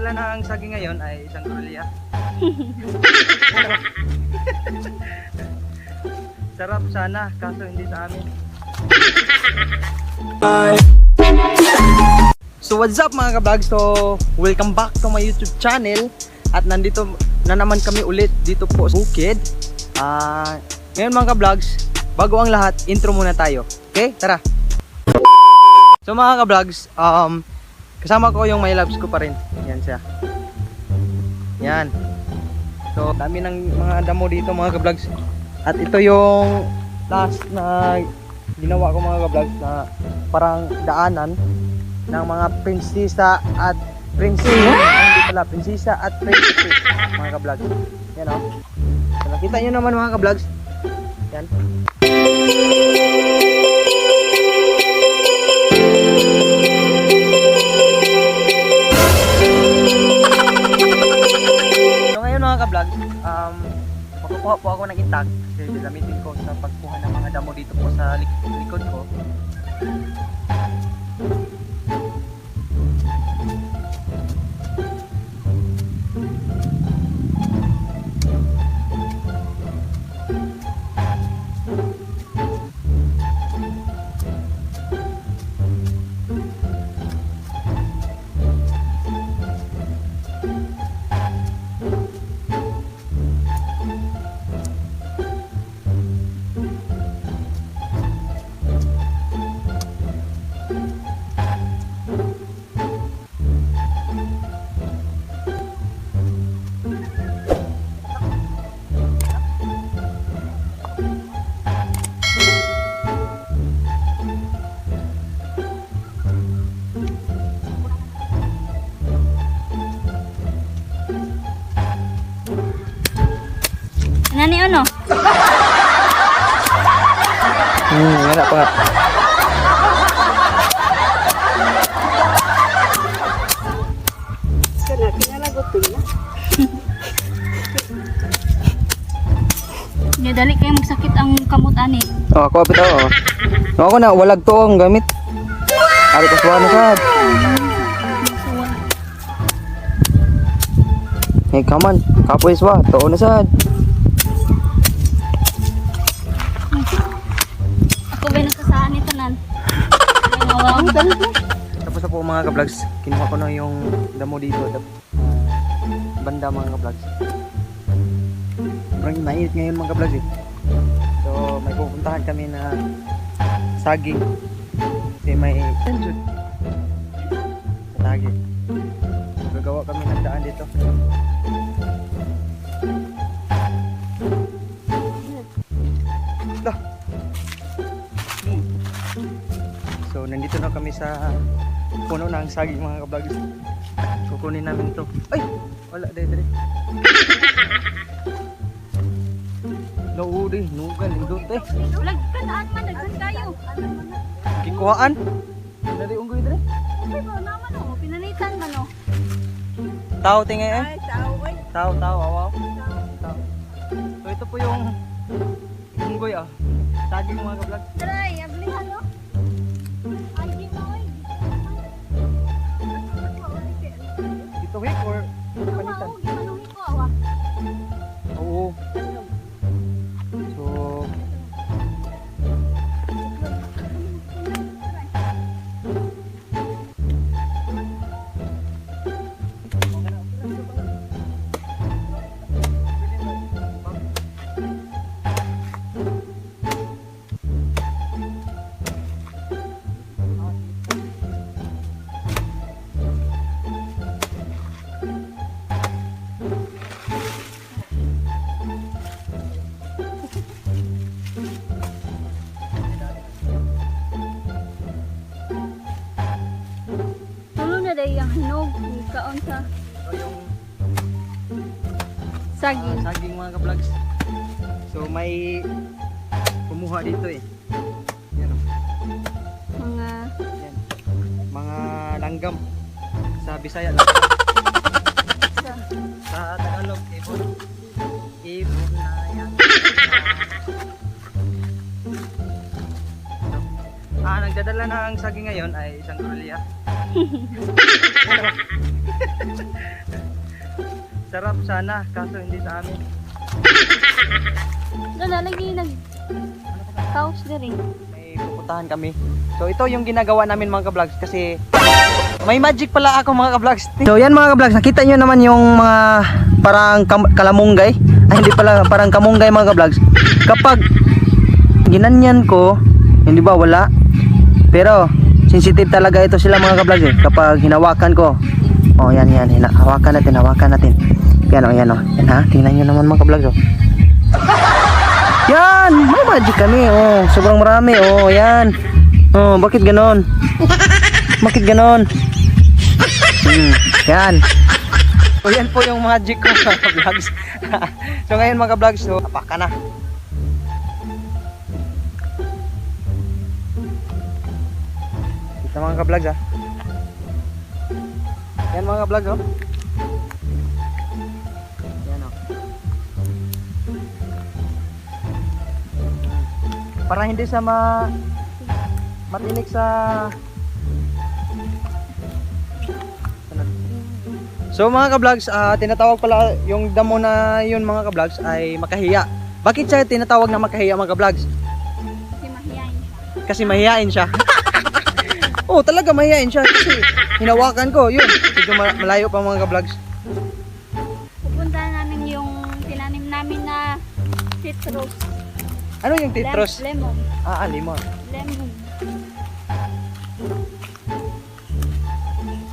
nagdadala ng saging ngayon ay isang gorilla. Sarap sana, kaso hindi sa amin. So what's up mga ka-vlog? So welcome back to my YouTube channel. At nandito na naman kami ulit dito po sa bukid. Ngayon mga ka-vlogs, bago ang lahat, intro muna tayo. Okay, tara. So mga ka-vlogs, kasama ko yung my loves ko pa rin. Yan siya. Yan. So dami ng mga damo dito mga ka-vlogs. At ito yung last na ginawa ko mga ka-vlogs na parang daanan ng mga prinsesa at prinsesa. Hindi pala, prinsesa at prinsesa mga ka-vlogs. Yan o. So nakita nyo naman mga ka-vlogs. Yan. So ngayon mga ka-vlogs, magkukuha po ako ng intag kasi gagamitin ko sa pagkuha ng mga damo dito po sa likod ko. Nani ano? Wala pa. Ya dali kayo magsakit ang kamot ani. Oh, ako apit ako. No, ako na walag to ang gamit. Ari ko suwano sad. Hey, come on. Kapoy swa, to na sad. Ako ba nakasaan ito nan? Tapos na po mga ka-vlogs. Kinuha ko na yung damo dito. Banda mga ka-vlogs. Sobrang mainit ngayon mga ka-vlogs eh. So may pupuntahan kami na saging. Kasi may tension sa saging. Gagawa kami ng daan dito. So nandito na kami sa puno ng saging mga ka-vlogs. Kukunin namin to. Ay! Wala dahil. Nauri, nugan, indot eh. Ulag kanaan man daghan kayo. Kikuhaan? Dari unggoy dre. Ay ba naman oh, pinanitan man oh. Tao tingay eh. Ay, tao oy. Tao, awaw. Tao. So ito po yung unggoy ah. Saging mga ka-vlog. Try, ablihan no. Ay, di mo oy. Dito week or panitan? Oo, gimanong ko awa. Oo. So Tulo na day ang hinog kaon sa ito yung saging. saging mga ka-vlogs. So may kumuha dito eh. Yan oh. Mga Yan. Mga langgam. Sa Bisaya lang. Sa Tagalog, ibon. Ibon na yan. Nagdadala ng saging ngayon ay isang gorilla. Sarap sana, kaso hindi sa amin. Doon lagi nag couch diri. May pupuntahan kami. So ito yung ginagawa namin mga ka-vlogs kasi may magic pala ako mga ka-vlogs. So yan mga ka-vlogs, nakita nyo naman yung mga parang kalamunggay. Ay hindi pala, parang kamunggay mga ka-vlogs. Kapag ginanyan ko, hindi ba wala? Pero sensitive talaga ito sila mga ka-vlogs eh. Kapag hinawakan ko. Oh yan, hawakan natin. Yan o, yan ha, tingnan nyo naman mga ka-vlogs oh. Yan, may magic kami oh. Sobrang marami oh, yan. Oh, bakit ganon? Bakit ganon? Yan. So yan po yung magic ko mga ka-vlogs. So ngayon mga ka-vlogs, so apaka na. Kita mga ka-vlogs ah. Yan mga ka-vlogs oh. Yan oh. Para hindi sa matinik sa. So mga ka-vlogs, tinatawag pala yung damo na yun mga ka-vlogs ay makahiya. Bakit siya tinatawag na makahiya mga ka-vlogs? Kasi mahiyain siya. Kasi mahiyain siya. Oh, talaga mahiyain siya kasi hinawakan ko, yun. Medyo malayo pa mga ka-vlogs. Pupunta namin yung tinanim namin na citrus. Ano yung titros? Lemon. Limon. Lemon.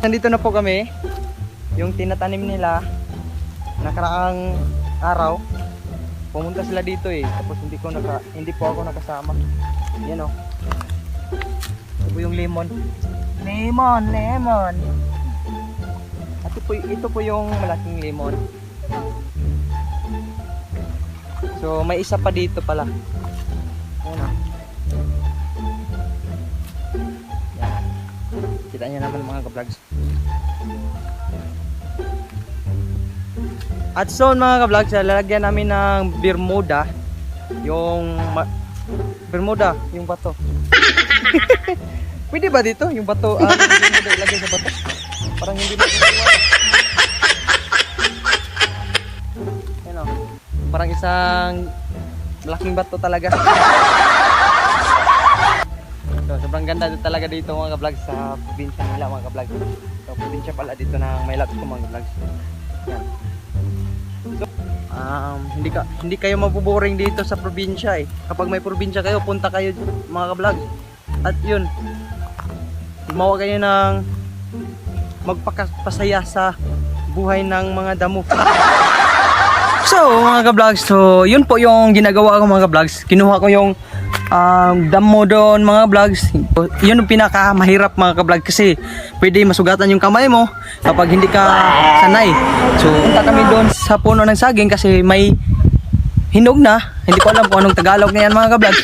Nandito na po kami. Yung tinatanim nila nakaraang araw. Pumunta sila dito eh. Tapos hindi po ako nakasama. Yan oh. Ito po yung lemon. Lemon. At ito po yung malaking lemon. So may isa pa dito pala. Yan oh. Yan. Kita nyo naman mga ka-vlogs. At so mga ka-vlogs, lalagyan namin ng Bermuda. Yung Bermuda, yung bato. Pwede ba dito? Yung bato, Bermuda ilagay sa bato. Parang hindi na Yan o. Parang isang malaking bato talaga. So, sobrang ganda talaga dito mga ka-vlogs sa probinsya nila mga ka-vlogs. So, probinsya pala dito ng Maylabs ko mga ka-vlogs. Yan. So, hindi kayo mabuboring dito sa probinsya eh. Kapag may probinsya kayo, punta kayo mga ka-vlog. At yun, gumawa kayo ng magpapasaya sa buhay ng mga damo. So mga ka-vlogs, so yun po yung ginagawa ko mga ka-vlogs. Kinuha ko yung damo doon mga vlogs. Yun yung pinaka mahirap mga ka-vlog kasi pwede masugatan yung kamay mo kapag hindi ka sanay. So punta kami doon sa puno ng saging kasi may hinog na. Hindi ko alam kung anong Tagalog na yan mga ka-vlog.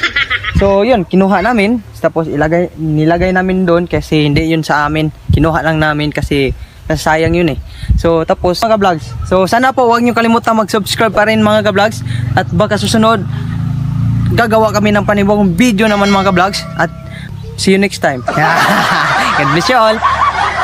So yun, kinuha namin. Tapos nilagay namin doon kasi hindi yun sa amin. Kinuha lang namin kasi nasayang yun eh. So tapos mga ka-vlogs, so sana po huwag nyo kalimutan mag-subscribe pa rin mga ka-vlogs. At baka susunod gagawa kami ng panibagong video naman mga ka-vlogs. At see you next time. God bless you all.